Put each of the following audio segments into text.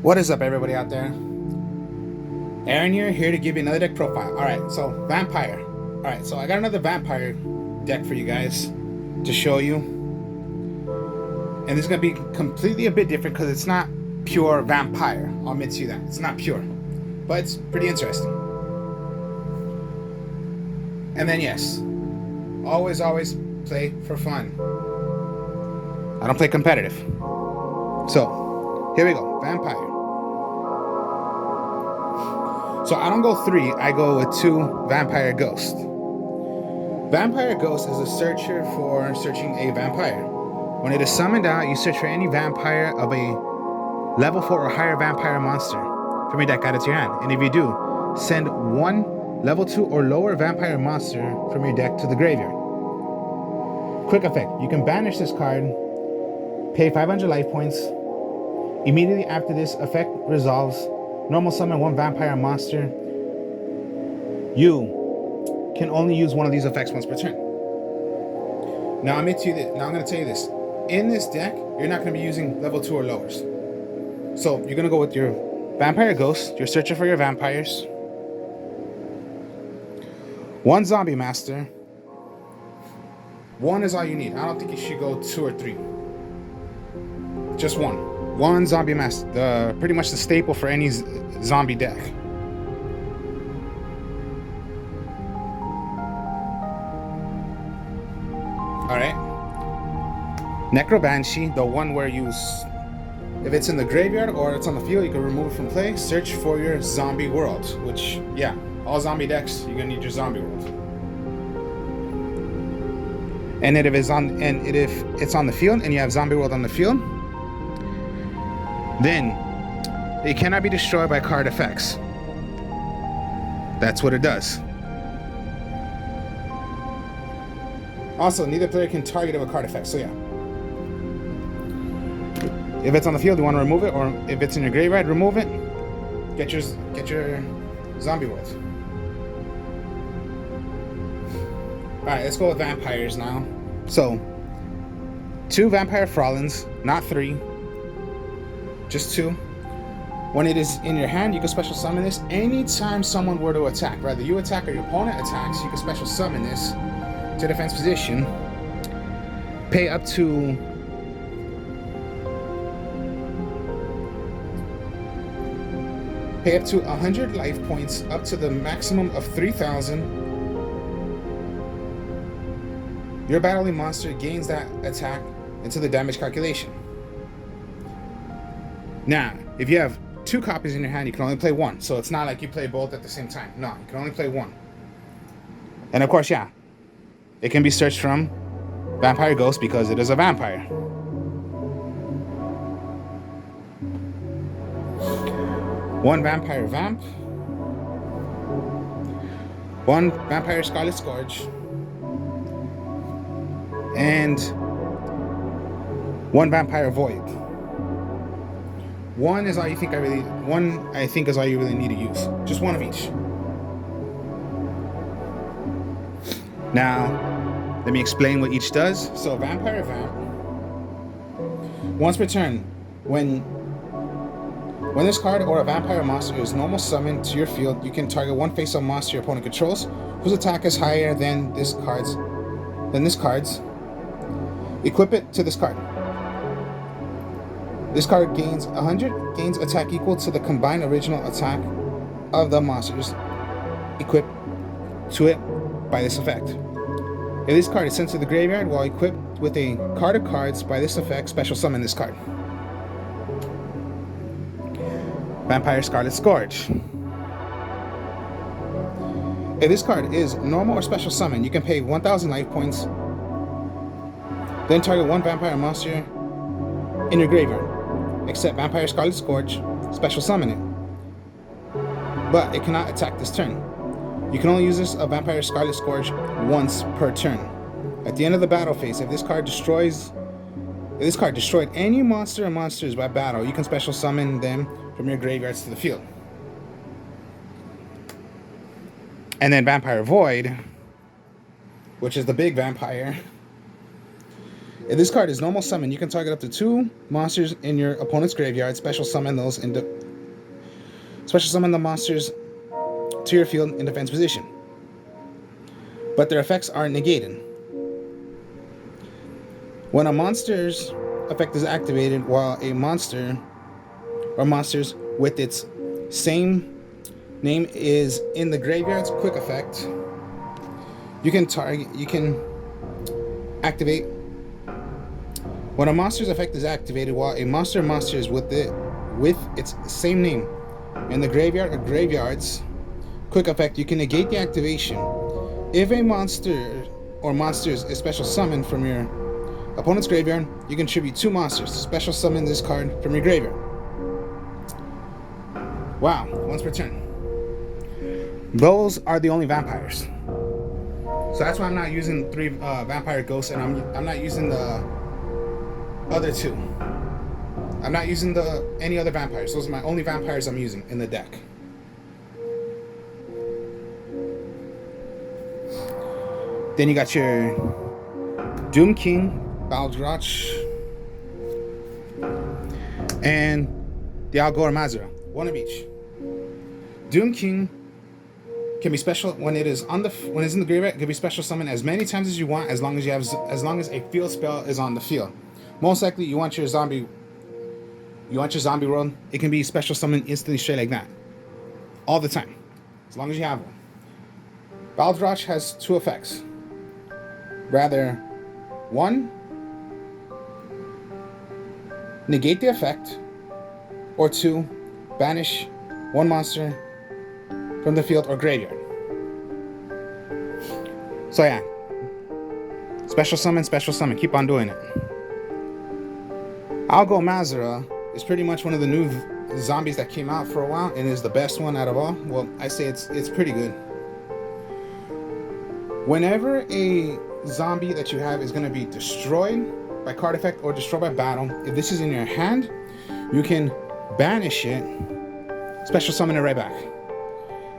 What is up, everybody out there? Aaron here to give you another deck profile. Alright, so Vampire. Alright, so I got another Vampire deck for you guys to show you. And this is going to be completely a bit different because it's not pure Vampire. I'll admit to you that. It's not pure. But it's pretty interesting. And then yes, always play for fun. I don't play competitive. So, here we go. Vampire. So I don't go 3, I go with 2 Vampire Ghost. Vampire Ghost is a searcher for searching a vampire. When it is summoned out, you search for any vampire of a level 4 or higher vampire monster from your deck added to your hand. And if you do, send 1 level 2 or lower vampire monster from your deck to the graveyard. Quick effect, you can banish this card, pay 500 life points. Immediately after this effect resolves, normal summon 1 vampire monster. You can only use one of these effects once per turn. Now I'm going to tell you this. In this deck, you're not going to be using level 2 or lowers. So you're going to go with your Vampire Ghost. You're searching for your vampires. 1 Zombie Master. 1 is all you need. I don't think you should go 2 or 3. Just 1. 1 Zombie Master, pretty much the staple for any zombie deck. Alright. Necro Banshee, the one where you, if it's in the graveyard or it's on the field, you can remove it from play. Search for your zombie world, which, yeah, all zombie decks, you're gonna need your zombie world. And if it's on the field and you have zombie world on the field, then it cannot be destroyed by card effects. That's what it does. Also, neither player can target of a card effect, so yeah. If it's on the field, you want to remove it, or if it's in your graveyard, remove it. Get your zombie world. Alright, let's go with vampires now. So, 2 Vampire Frolins, not 3. Just 2. When it is in your hand, you can special summon this. Anytime someone were to attack, whether you attack or your opponent attacks, you can special summon this to defense position. Pay up to Pay up to 100 life points, up to the maximum of 3,000. Your battling monster gains that attack into the damage calculation. Now, if you have 2 copies in your hand, you can only play 1. So it's not like you play both at the same time. No, you can only play 1. And of course, yeah, it can be searched from Vampire Ghost because it is a vampire. One Vampire Vamp. 1 Vampire Scarlet Scourge. And 1 Vampire Void. 1 is all you think I think is all you really need to use. Just 1 of each. Now, let me explain what each does. So, Vampire Vamp. Once per turn, when this card or a vampire monster is normal summoned to your field, you can target 1 face-up monster your opponent controls, whose attack is higher than this card's. Equip it to this card. This card gains attack equal to the combined original attack of the monsters equipped to it by this effect. If this card is sent to the graveyard while equipped with a card of cards by this effect, special summon this card. Vampire Scarlet Scourge. If this card is normal or special summon, you can pay 1,000 life points, then target 1 vampire monster in your graveyard, except Vampire Scarlet Scourge, special summon it. But it cannot attack this turn. You can only use this of Vampire Scarlet Scourge once per turn. At the end of the battle phase, if this card destroyed any monster or monsters by battle, you can special summon them from your graveyards to the field. And then Vampire Void, which is the big vampire. If this card is normal summon, you can target up to 2 monsters in your opponent's graveyard. Special summon the monsters to your field in defense position, but their effects are negated. When a monster's effect is activated while a monster or monsters with its same name is in the graveyard's quick effect, you can activate. When a monster's effect is activated while a monster is with its same name in the graveyard or graveyard's quick effect, you can negate the activation. If a monster or monsters is special summoned from your opponent's graveyard, you can tribute 2 monsters to special summon this card from your graveyard. Wow, once per turn. Those are the only vampires. So that's why I'm not using 3 vampire ghosts, and I'm not using the other 2. I'm not using any other vampires. Those are my only vampires I'm using in the deck. Then you got your Doom King, Baldrach, and the Algor Mazera. 1 of each. Doom King can be special when it's in the graveyard. It can be special summoned as many times as you want, as long as a field spell is on the field. Most likely, you want your zombie world. It can be special summoned instantly, straight like that, all the time, as long as you have one. Baldrach has 2 effects. Rather, 1, negate the effect, or 2, banish 1 monster from the field or graveyard. So yeah, special summon, keep on doing it. Algor Mazera is pretty much one of the new zombies that came out for a while, and is the best one out of all. Well, I say it's pretty good. Whenever a zombie that you have is going to be destroyed by card effect or destroyed by battle, if this is in your hand, you can banish it, special summon it right back.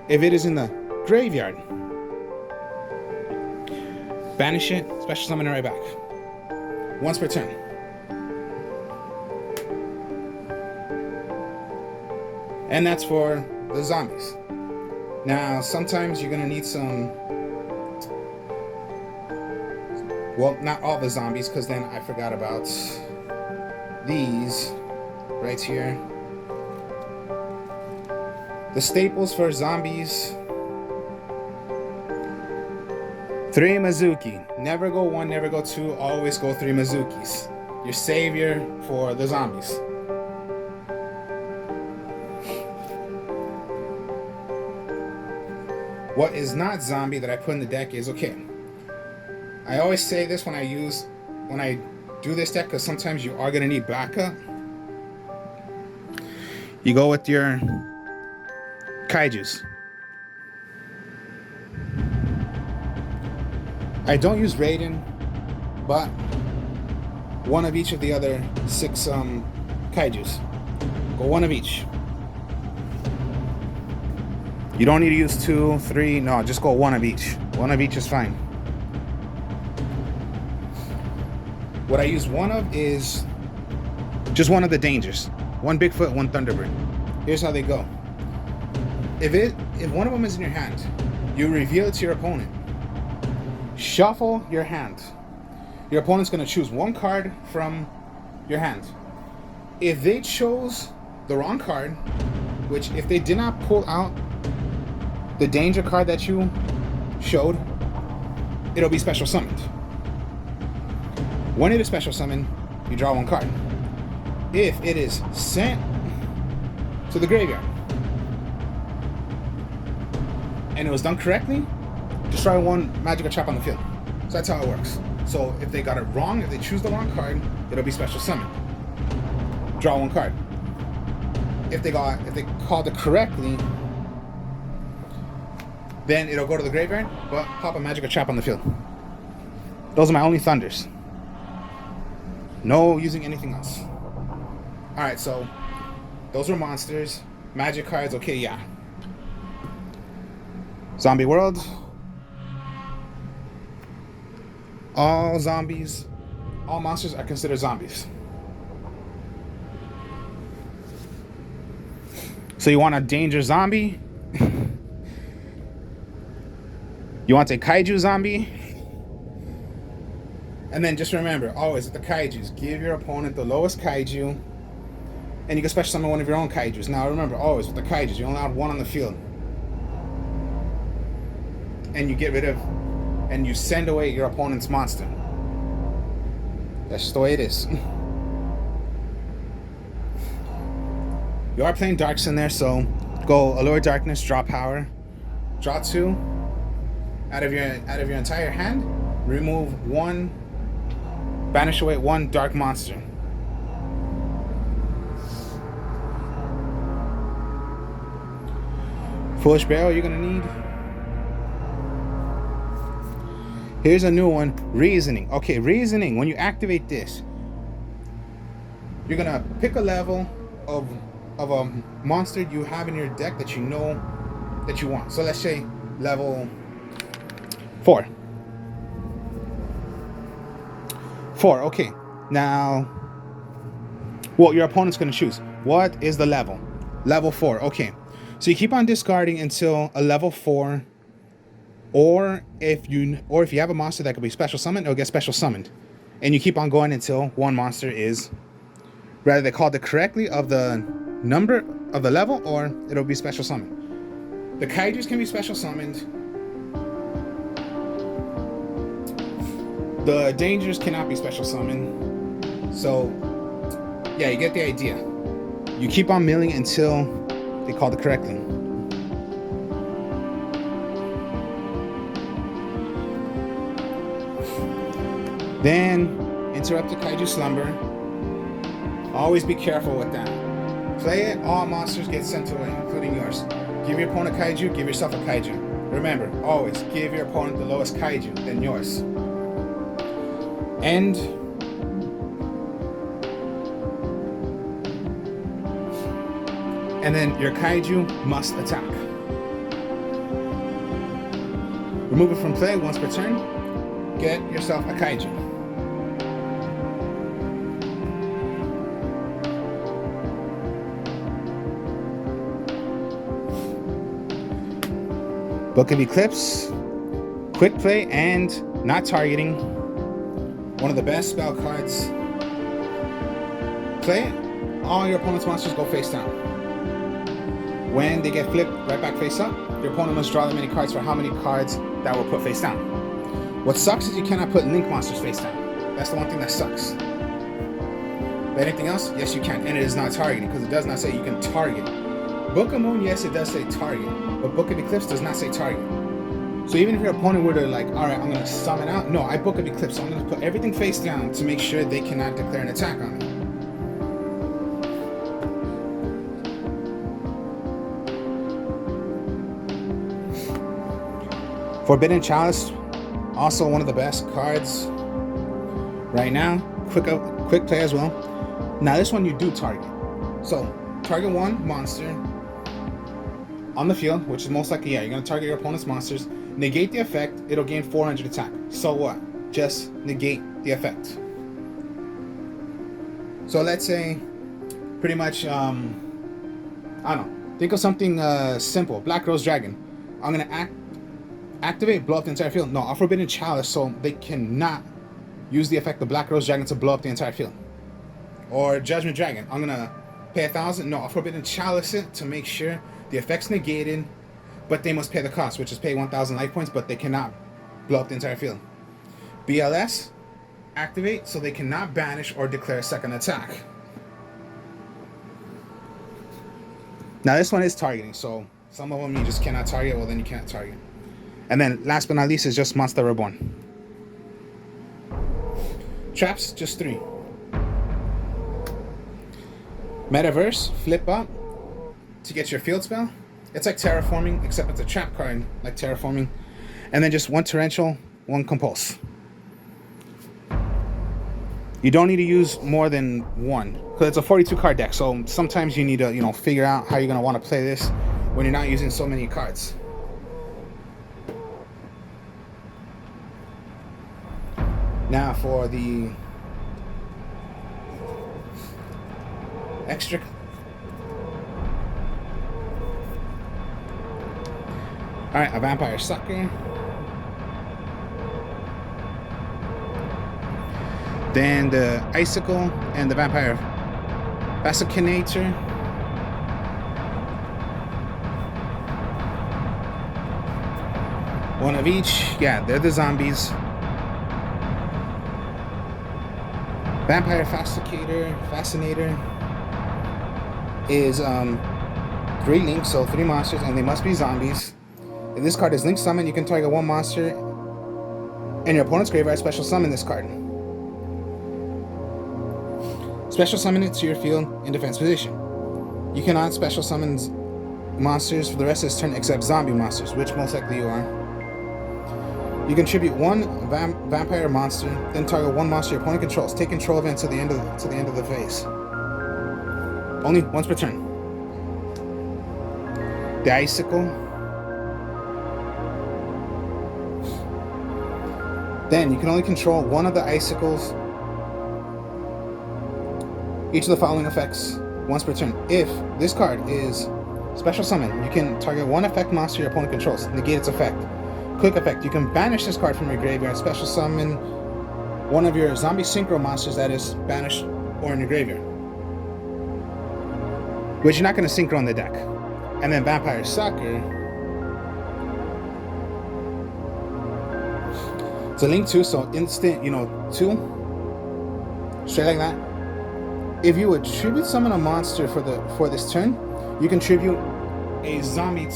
If it is in the graveyard, banish it, special summon it right back. Once per turn. And that's for the zombies. Now, sometimes you're gonna need some. Well, not all the zombies, because then I forgot about these right here. The staples for zombies: 3 Mizuki. Never go 1, never go 2. Always go 3 Mizukis. Your savior for the zombies. What is not zombie that I put in the deck is, okay, I always say this when I do this deck, because sometimes you are going to need backup. You go with your kaijus. I don't use Raiden, but 1 of each of the other 6 kaijus. Go 1 of each. You don't need to use 2, 3, no, just go 1 of each. 1 of each is fine. What I use 1 of is just 1 of the dangers. 1 Bigfoot, 1 Thunderbird. Here's how they go. If 1 of them is in your hand, you reveal it to your opponent. Shuffle your hand. Your opponent's going to choose 1 card from your hand. If they chose the wrong card, which if they did not pull out the danger card that you showed, it'll be special summoned. When it is special summoned, you draw 1 card. If it is sent to the graveyard and it was done correctly, destroy 1 magical trap on the field. So that's how it works. So if they got it wrong, if they choose the wrong card, it'll be special summoned. Draw 1 card. If they called it correctly, then it'll go to the graveyard, but pop a magical trap on the field. Those are my only thunders. No using anything else. Alright, so those are monsters. Magic cards, okay, yeah. Zombie world. All zombies all monsters are considered zombies. So you want a danger zombie? You want a kaiju zombie? And then just remember, always with the kaijus, give your opponent the lowest kaiju, and you can special summon one of your own kaijus. Now remember, always with the kaijus, you're only allowed one on the field. And you get rid of, and you send away your opponent's monster. That's just the way it is. You are playing darks in there, so go Allure Darkness, draw power, draw 2. Out of your entire hand, remove 1, banish away 1 dark monster. Foolish Barrel you're gonna need. Here's a new one, Reasoning. Okay, Reasoning, when you activate this, you're gonna pick a level of a monster you have in your deck that you know that you want. So let's say level 4. 4, okay. Now, well, your opponent's gonna choose. What is the level? Level 4, okay. So you keep on discarding until a level 4, or if you have a monster that could be special summoned, it'll get special summoned. And you keep on going until one monster is, rather they called it correctly of the number of the level, or it'll be special summoned. The kaijus can be special summoned. The dangers cannot be special summoned. So, yeah, you get the idea. You keep on milling until they called it correctly. Then, interrupt the kaiju slumber. Always be careful with that. Play it, all monsters get sent away, including yours. Give your opponent kaiju, give yourself a kaiju. Remember, always give your opponent the lowest kaiju, then yours. And then your kaiju must attack. Remove it from play once per turn. Get yourself a kaiju. Book of Eclipse, quick play and not targeting. One of the best spell cards. Play it, all your opponent's monsters go face down. When they get flipped right back face up, your opponent must draw that many cards for how many cards that will put face down. What sucks is you cannot put link monsters face down. That's the one thing that sucks. But anything else? Yes, you can. And it is not targeting, because it does not say you can target. Book of Moon, yes, it does say target. But Book of Eclipse does not say target. So even if your opponent were to like, all right, I'm going to summon out. No, I Book of Eclipse. So I'm going to put everything face down to make sure they cannot declare an attack on me. Forbidden Chalice, also one of the best cards right now. Quick play as well. Now this one you do target. So target one monster on the field, which is most likely, yeah, you're going to target your opponent's monsters. Negate the effect, it'll gain 400 attack. So what? Just negate the effect. So let's say, pretty much, I don't know. Think of something simple. Black Rose Dragon. I'm going to activate, blow up the entire field. No, I'll Forbidden Chalice, so they cannot use the effect of Black Rose Dragon to blow up the entire field. Or Judgment Dragon. I'm going to pay 1,000. No, I'll Forbidden Chalice it to make sure the effect's negated, but they must pay the cost, which is pay 1,000 life points, but they cannot blow up the entire field. BLS, activate, so they cannot banish or declare a second attack. Now this one is targeting, so some of them you just cannot target, well then you can't target. And then last but not least is just Monster Reborn. Traps, just 3. Metaverse, flip up to get your field spell. It's like Terraforming, except it's a trap card, like Terraforming. And then just 1 Torrential, 1 Compulse. You don't need to use more than 1, because it's a 42 card deck, so sometimes you need to, figure out how you're going to want to play this when you're not using so many cards. Now for the extra. Alright, a vampire sucker. Then the icicle and the vampire fascinator. One of each. Yeah, they're the zombies. Vampire Fascinator is 3 links, so 3 monsters, and they must be zombies. If this card is link summon, you can target 1 monster in your opponent's graveyard. Special summon this card. Special summon it to your field in defense position. You cannot special summon monsters for the rest of this turn except zombie monsters, which most likely you are. You contribute 1 vampire monster, then target 1 monster your opponent controls. Take control of it until the end of the phase. Only once per turn. The icicle. Then you can only control 1 of the icicles. Each of the following effects once per turn. If this card is special summon, you can target 1 effect monster your opponent controls. Negate its effect. Quick effect, you can banish this card from your graveyard. Special summon 1 of your zombie synchro monsters that is banished or in your graveyard, which you're not going to synchro on the deck. And then vampire sucker. It's a link 2, so instant, 2. Straight like that. If you would tribute summon a monster for this turn, you can tribute a zombie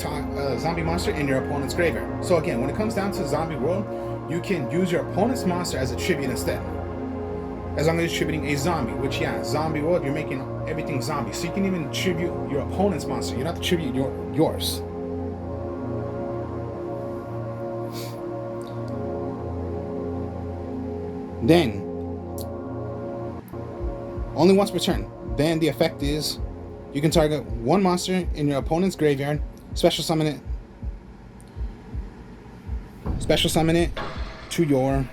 monster in your opponent's graveyard. So again, when it comes down to zombie world, you can use your opponent's monster as a tribute instead, as long as you're tributing a zombie. Which, yeah, zombie world, you're making everything zombie, so you can even tribute your opponent's monster. You don't have to tribute yours. Then only once per turn. Then the effect is you can target 1 monster in your opponent's graveyard, special summon it to your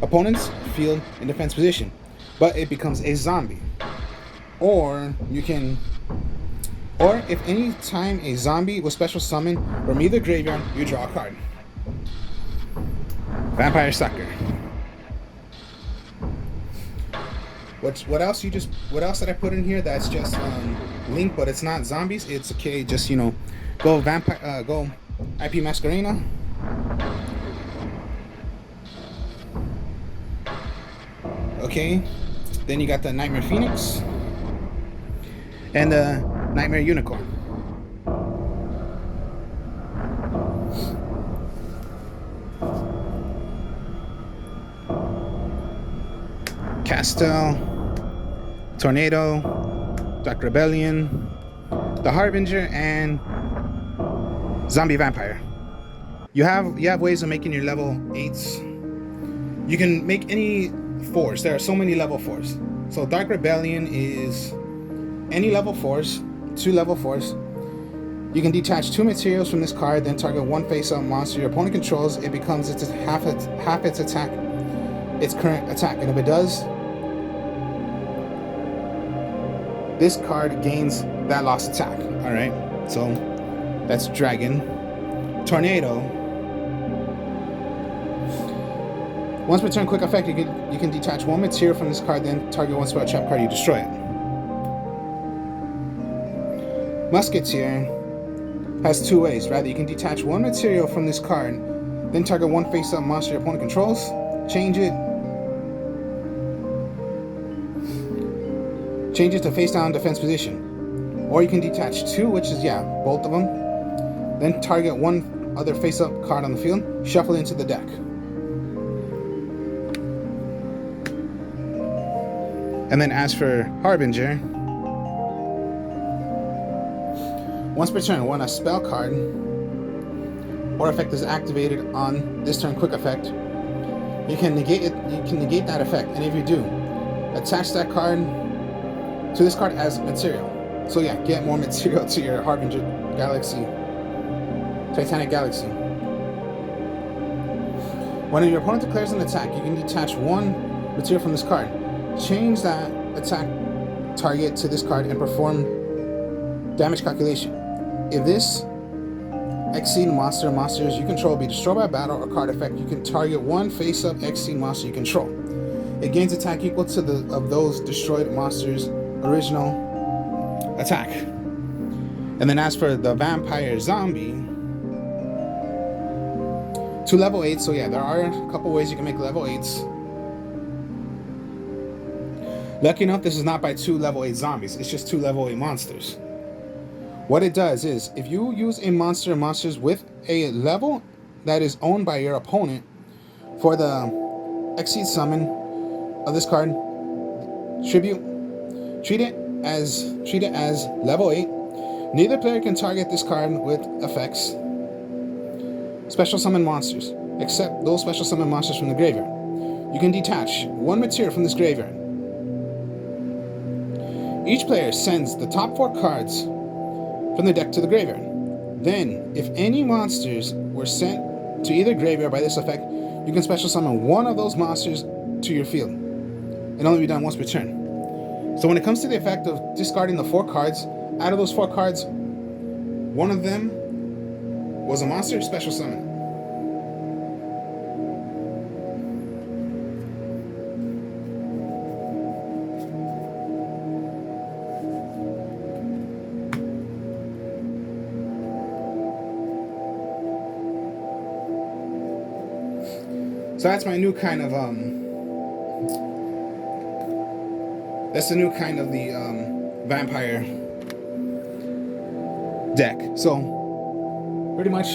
opponent's field in defense position, but it becomes a zombie. Or if any time a zombie was special summoned from either graveyard, you draw a card. Vampire sucker. What else did I put in here that's just link, but it's not zombies? It's okay, just go vampire, go IP Masquerena. Okay, then you got the Nightmare Phoenix and the Nightmare Unicorn. Castel, Tornado, Dark Rebellion, the Harbinger, and Zombie Vampire. You have ways of making your level 8s. You can make any 4s. There are so many level 4s. So Dark Rebellion is any level 4s, 2 level 4s. You can detach 2 materials from this card, then target 1 face-up monster your opponent controls. It becomes half its attack, its current attack, and if it does, this card gains that lost attack. Alright, so that's Dragon. Tornado. Once per turn, quick effect, you can detach 1 material from this card, then target 1 spell trap card, you destroy it. Musketeer has 2 ways. Rather, you can detach 1 material from this card, then target 1 face-up monster your opponent controls, change it to face-down defense position. Or you can detach 2, which is, both of them. Then target 1 other face-up card on the field, shuffle it into the deck. And then as for Harbinger, once per turn, when a spell card or effect is activated on this turn quick effect, you can negate it. You can negate that effect, and if you do, attach that card to this card as material. So get more material to your Harbinger Galaxy, Titanic Galaxy. When your opponent declares an attack, you can detach 1 material from this card. Change that attack target to this card and perform damage calculation. If this Xyz monsters you control be destroyed by a battle or card effect, you can target one face-up Xyz monster you control. It gains attack equal to of those destroyed monsters' original attack. And then as for the vampire zombie, to level 8, so yeah, there are a couple ways you can make level 8s. Lucky enough, this is not by 2 level 8 zombies, it's just 2 level 8 monsters. What it does is, if you use a monsters with a level that is owned by your opponent for the Xyz summon of this card, treat it as level 8. Neither player can target this card with effects, special summon monsters, except those special summon monsters from the graveyard. You can detach one material from this graveyard. Each player sends the top 4 cards from the deck to the graveyard. Then, if any monsters were sent to either graveyard by this effect, you can special summon one of those monsters to your field. It only be done once per turn. So when it comes to the effect of discarding the 4 cards, out of those 4 cards, one of them was a monster special summon. So that's my new kind of that's the new kind of the vampire deck. So pretty much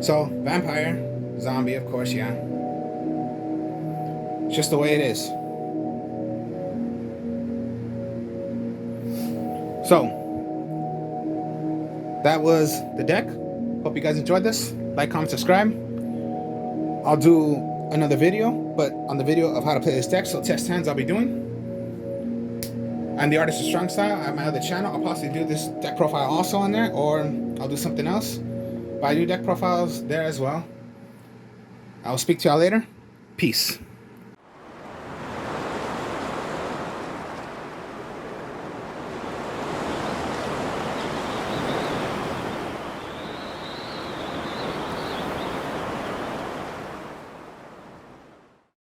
so vampire, zombie, of course, yeah. It's just the way it is. So, that was the deck. Hope you guys enjoyed this. Like, comment, subscribe. I'll do another video, but on the video of how to play this deck, so test hands I'll be doing. I'm the Artist of Strong Style at my other channel. I'll possibly do this deck profile also on there, or I'll do something else. But I do deck profiles there as well. I'll speak to y'all later. Peace.